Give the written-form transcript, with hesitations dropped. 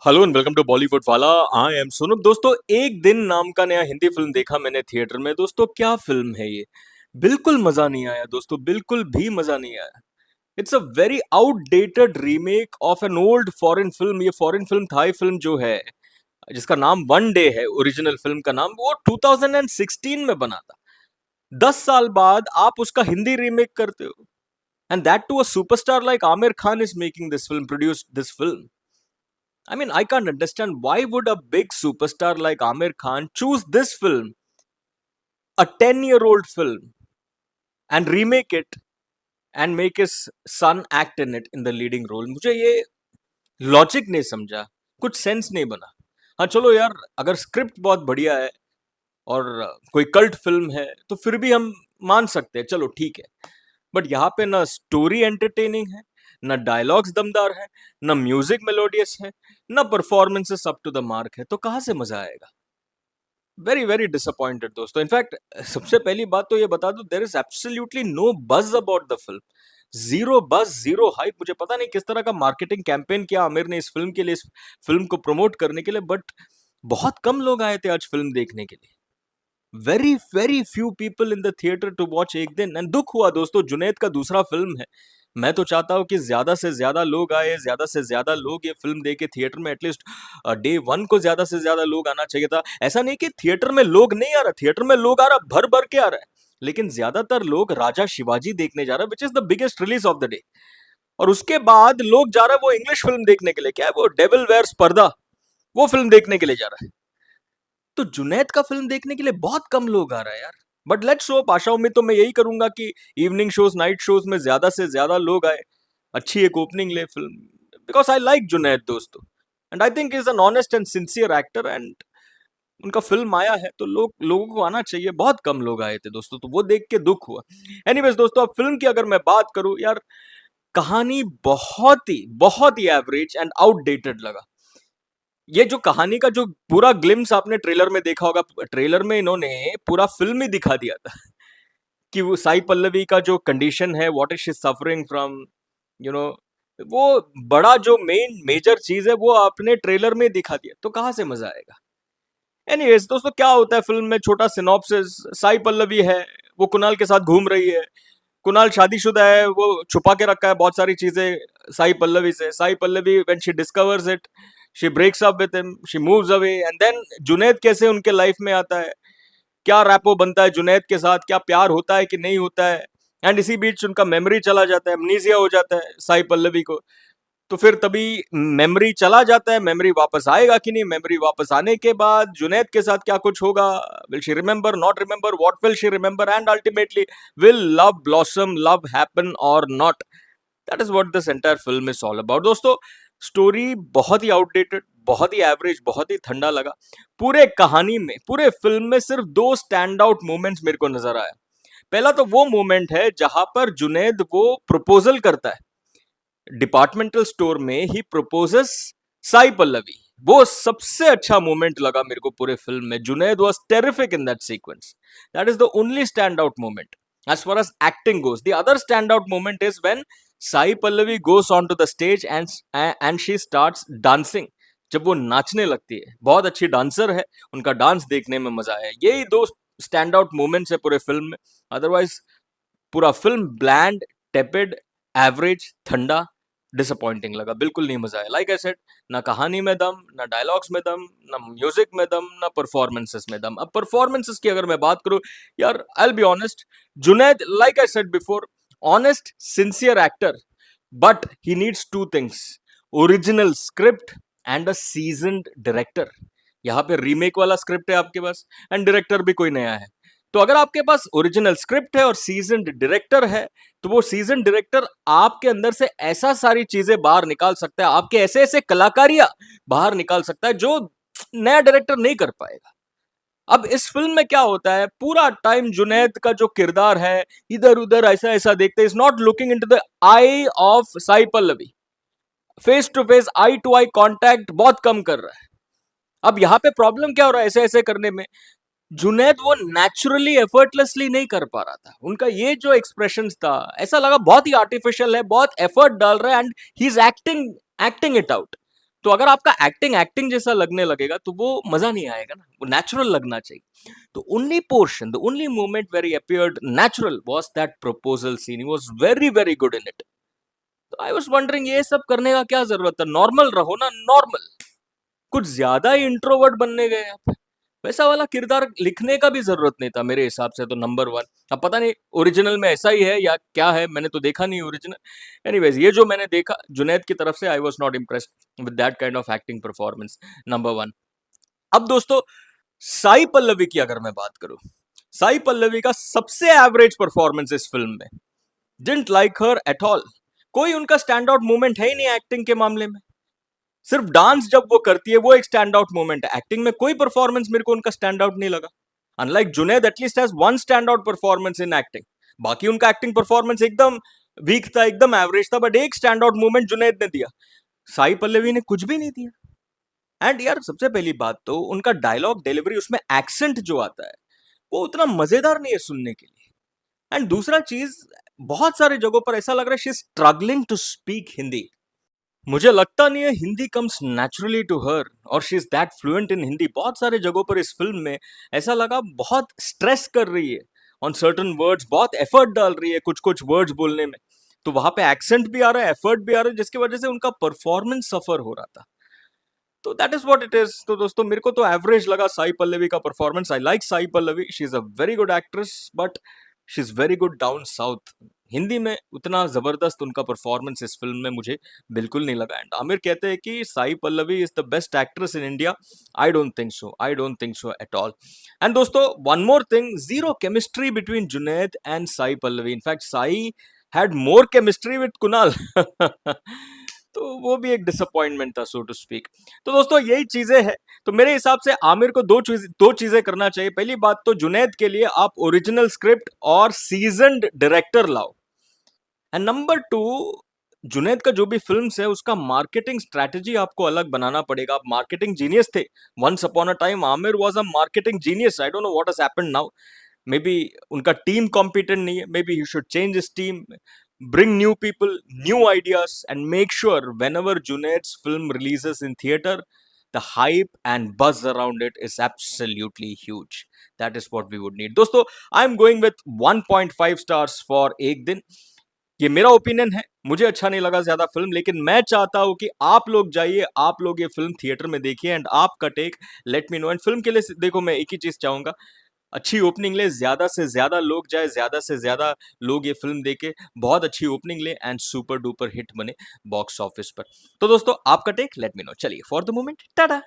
Hello and welcome to Bollywood Wala. I am Sunup. दोस्तों, एक दिन नाम का नया हिंदी फिल्म देखा मैंने थिएटर में। दोस्तों, क्या फिल्म है ये। बिल्कुल मजा नहीं आया दोस्तों, बिल्कुल भी मजा नहीं आया। It's a very outdated remake of an old foreign film. ये फॉरेन फिल्म थाई फिल्म जो है, जिसका नाम वन डे है, ओरिजिनल फिल्म का नाम, वो 2016 में बना था। 10 साल बाद आप उसका हिंदी रीमेक करते हो, and that too a superstar like Aamir Khan is making this film, produced this film. I mean, I can't understand why would a big superstar like Amir Khan choose this film, a 10-year-old film, and remake it and make his son act in it in the leading role. मुझे ये logic नहीं समझा, कुछ sense नहीं बना। हाँ चलो यार, अगर स्क्रिप्ट बहुत बढ़िया है और कोई कल्ट फिल्म है तो फिर भी हम मान सकते हैं, चलो ठीक है। बट यहाँ पे ना स्टोरी एंटरटेनिंग है, ना डायलॉग्स दमदार है, ना म्यूजिक मेलोडियस है, ना performances up to the mark है, तो कहाँ से मजा आएगा। वेरी वेरी डिसअपॉइंटेड दोस्तों। इनफैक्ट सबसे पहली बात तो ये बता दूं, there is absolutely no buzz about the film. Zero buzz, zero hype. मुझे पता नहीं किस तरह का मार्केटिंग कैंपेन किया आमिर ने इस फिल्म के लिए, इस फिल्म को प्रमोट करने के लिए, बट बहुत कम लोग आए थे आज फिल्म देखने के लिए। Very very few people in the theatre to watch एक दिन। एंड दुख हुआ दोस्तों, जुनैद का दूसरा फिल्म है। मैं तो चाहता हूं कि ज्यादा से ज्यादा लोग आए, ज्यादा से ज्यादा लोग ये फिल्म देखे थिएटर में। एटलीस्ट डे वन को ज्यादा से ज्यादा लोग आना चाहिए था। ऐसा नहीं कि थिएटर में लोग नहीं आ रहा, थिएटर में लोग आ रहा, भर भर के आ रहा है। लेकिन ज्यादातर लोग राजा शिवाजी देखने जा रहा है, which is the biggest release of the day. और उसके बाद लोग जा रहा है वो इंग्लिश फिल्म देखने के लिए, क्या है वो, डेविल वेयर्स पर्दा, वो फिल्म देखने के लिए जा रहा है। तो जुनैद का फिल्म देखने के लिए बहुत कम लोग आ रहा है यार। बट लेट्स होप, आशा उम्मीद तो मैं यही करूंगा कि इवनिंग शोज, नाइट शोज में ज्यादा से ज्यादा लोग आए, अच्छी एक ओपनिंग ले film. Because I like Junaid दोस्तों, and I think is an honest and sincere actor. And उनका फिल्म आया है तो लोगों को आना चाहिए। बहुत कम लोग आए थे दोस्तों, तो वो देख के दुख हुआ। एनीवेज दोस्तों, अब फिल्म की अगर मैं बात करूं यार, कहानी बहुत ही एवरेज एंड आउटडेटेड लगा। ये जो कहानी का जो पूरा ग्लिम्स आपने ट्रेलर में देखा होगा, ट्रेलर में इन्होंने पूरा फिल्म ही दिखा दिया था कि वो साई पल्लवी का जो कंडीशन है, what is she suffering from, you know, वो बड़ा जो मेजर चीज है वो आपने ट्रेलर में दिखा दिया, तो कहां से मजा आएगा। एनीवेज दोस्तों, क्या होता है फिल्म में, छोटा सिनॉप्सिस। साई पल्लवी है, वो कुणाल के साथ घूम रही है। कुणाल शादीशुदा है, वो छुपा के रखा है बहुत सारी चीजें साई पल्लवी से। Sai Pallavi when she discovers it, she breaks up with him, she moves away. And then Junaid कैसे उनके लाइफ में आता है, क्या रैपो बनता है जुनैद के साथ, क्या प्यार होता है कि नहीं होता है। एंड इसी बीच उनका मेमोरी चला जाता है, अमनीसिया हो जाता है साई पल्लवी को। तो फिर तभी मेमोरी चला जाता है, मेमोरी वापस आएगा कि नहीं, मेमोरी वापस आने के बाद जुनैद के साथ क्या कुछ होगा, will she remember, not remember, what will she remember, and ultimately will love blossom, love happen और not. That is what this entire film is all about दोस्तों। स्टोरी बहुत ही आउटडेटेड, बहुत ही एवरेज, बहुत ही ठंडा लगा। पूरे कहानी में, पूरे फिल्म में सिर्फ दो स्टैंड आउट मोमेंट्स मेरे को नजर आया। पहला तो वो मोमेंट है जहां पर जुनैद वो प्रपोजल करता है डिपार्टमेंटल स्टोर में, ही प्रपोजेस साई पल्लवी। वो सबसे अच्छा मोमेंट लगा मेरे को पूरे फिल्म में। Junaid was terrific in that sequence. That is the only stand out moment as far as acting goes. The other standout moment is when Sai Pallavi goes onto the stage and she starts dancing. जब वो नाचने लगती है, बहुत अच्छी dancer है, उनका dance देखने में मजा आया। यही दो स्टैंड आउट मोमेंट्स है पूरे फिल्म में। अदरवाइज पूरा फिल्म ब्लैंड, टेपिड, एवरेज, ठंडा, डिसअपॉइंटिंग लगा। बिल्कुल नहीं मजा आया। लाइक आई सेड, ना कहानी में दम, ना डायलॉग्स में दम, ना म्यूजिक में दम, ना परफॉर्मेंसेस में दम। अब परफॉर्मेंसेस की अगर मैं बात करूं यार, I will be honest, Junaid, like I said before, honest sincere actor, but he needs two things, original script and a seasoned director. यहाँ पे रीमेक वाला स्क्रिप्ट है आपके पास, एंड डायरेक्टर भी कोई नया है। तो अगर आपके पास ओरिजिनल स्क्रिप्ट है और सीजन्ड डायरेक्टर है, तो वो सीजन डायरेक्टर आपके अंदर से ऐसा सारी चीजें बाहर निकाल सकता है, आपके ऐसे ऐसे कलाकारियां बाहर निकाल सकता है जो नया डायरेक्टर नहीं कर पाएगा। अब इस फिल्म में क्या होता है, पूरा टाइम जुनैद का जो किरदार है, इधर उधर ऐसा ऐसा देखते, is not looking into the eye of Sai Pallavi. Face to face, eye to eye contact बहुत कम कर रहा है। अब यहाँ पे प्रॉब्लम क्या हो रहा है ऐसे ऐसे करने में, जुनैद वो नेचुरली एफर्टलेसली नहीं कर पा रहा था। उनका ये जो एक्सप्रेशन था, ऐसा लगा बहुत ही आर्टिफिशियल है, बहुत एफर्ट डाल रहा है, and he is acting acting it out. तो अगर आपका एक्टिंग एक्टिंग जैसा लगने लगेगा तो वो मजा नहीं आएगा ना, वो नेचुरल लगना चाहिए। तो only portion, the only moment where he appeared natural was that proposal scene, he was very very good in it. तो आई वाज वंडरिंग ये सब करने का क्या जरूरत है, नॉर्मल रहो ना, नॉर्मल। कुछ ज्यादा ही इंट्रोवर्ट बनने गए आप। वैसा वाला किरदार लिखने का भी जरूरत नहीं था मेरे हिसाब से तो, नंबर वन। अब पता नहीं ओरिजिनल में ऐसा ही है या क्या है, मैंने तो देखा नहीं ओरिजिनल। एनीवेज, ये जो मैंने देखा जुनैद की तरफ से, I was not impressed with that kind of acting performance, number one. अब दोस्तों, साई पल्लवी की अगर मैं बात करूं, साई पल्लवी का सबसे एवरेज परफॉर्मेंस इस फिल्म में। Didn't like her at all. कोई उनका स्टैंड आउट मोमेंट है ही नहीं एक्टिंग के मामले में। सिर्फ डांस जब वो करती है वो एक स्टैंड आउट मोमेंट है, एक्टिंग में कोई परफॉर्मेंस मेरे को उनका स्टैंड आउट नहीं लगा। Unlike Junaid at least has one stand out performance in acting. बाकी उनका एक्टिंग परफॉर्मेंस एकदम वीक था, एकदम एवरेज था, बट एक स्टैंड आउट मोमेंट जुनैद ने दिया। साई पल्लवी ने कुछ भी नहीं दिया। एंड यार, सबसे पहली बात तो उनका डायलॉग डिलीवरी, उसमें एक्सेंट जो आता है वो उतना मजेदार नहीं है सुनने के लिए। एंड दूसरा चीज, बहुत सारी जगहों पर ऐसा लग रहा है she is struggling to speak Hindi. मुझे लगता नहीं है Hindi comes naturally to her, और she is that fluent in Hindi. बहुत सारे जगहों पर इस फिल्म में ऐसा लगा बहुत स्ट्रेस कर रही है ऑन सर्टन वर्ड्स, बहुत एफर्ट डाल रही है कुछ कुछ वर्ड्स बोलने में। तो वहां पे एक्सेंट भी आ रहा है, एफर्ट भी आ रहा है, जिसकी वजह से उनका परफॉर्मेंस सफर हो रहा था। तो that is what it is. तो दोस्तों, मेरे को तो एवरेज लगा साई पल्लवी का performance. I like Sai Pallavi, she is a very good actress, but she is very good down south. Hindi में उतना जबरदस्त उनका परफॉर्मेंस इस फिल्म में मुझे बिल्कुल नहीं लगा। एंड आमिर कहते हैं कि Sai Pallavi is the best actress in India. I don't think so, I don't think so at all. And दोस्तों, one more thing, zero chemistry between Junaid and Sai Pallavi. In fact Sai had more chemistry with Kunal. तो वो भी एक डिसअपॉइंटमेंट था, सो to speak. तो दोस्तों, यही चीजें हैं। तो मेरे हिसाब से आमिर को दो चीजें करना चाहिए। पहली बात तो जुनैद के लिए आप ओरिजिनल स्क्रिप्ट और सीजन्ड डायरेक्टर लाओ। एंड नंबर टू, जुनैद का जो भी फिल्म है उसका मार्केटिंग स्ट्रेटेजी आपको अलग बनाना पड़ेगा। आप मार्केटिंग जीनियस थे once upon a time, Aamir was a marketing genius. I don't know what has happened now. Maybe उनका टीम कॉम्पिटेंट नहीं है, maybe he should change his team, bring new people, new ideas, and make sure whenever Junaid's film releases in theater, the hype and buzz around it is absolutely huge. That is what we would need. दोस्तों, I'm going with 1.5 stars for एक दिन। ये मेरा opinion है, मुझे अच्छा नहीं लगा ज्यादा फिल्म, लेकिन मैं चाहता हूं कि आप लोग जाइए, आप लोग ये फिल्म थिएटर में देखिए एंड आपका take let me know. And film के लिए देखो, मैं एक ही चीज चाहूंगा, अच्छी ओपनिंग ले, ज्यादा से ज्यादा लोग जाए, ज्यादा से ज्यादा लोग ये फिल्म देखे, बहुत अच्छी ओपनिंग ले एंड सुपर डुपर हिट बने बॉक्स ऑफिस पर। तो दोस्तों, आपका टेक लेट मी नो। चलिए, फॉर द मोमेंट टाटा।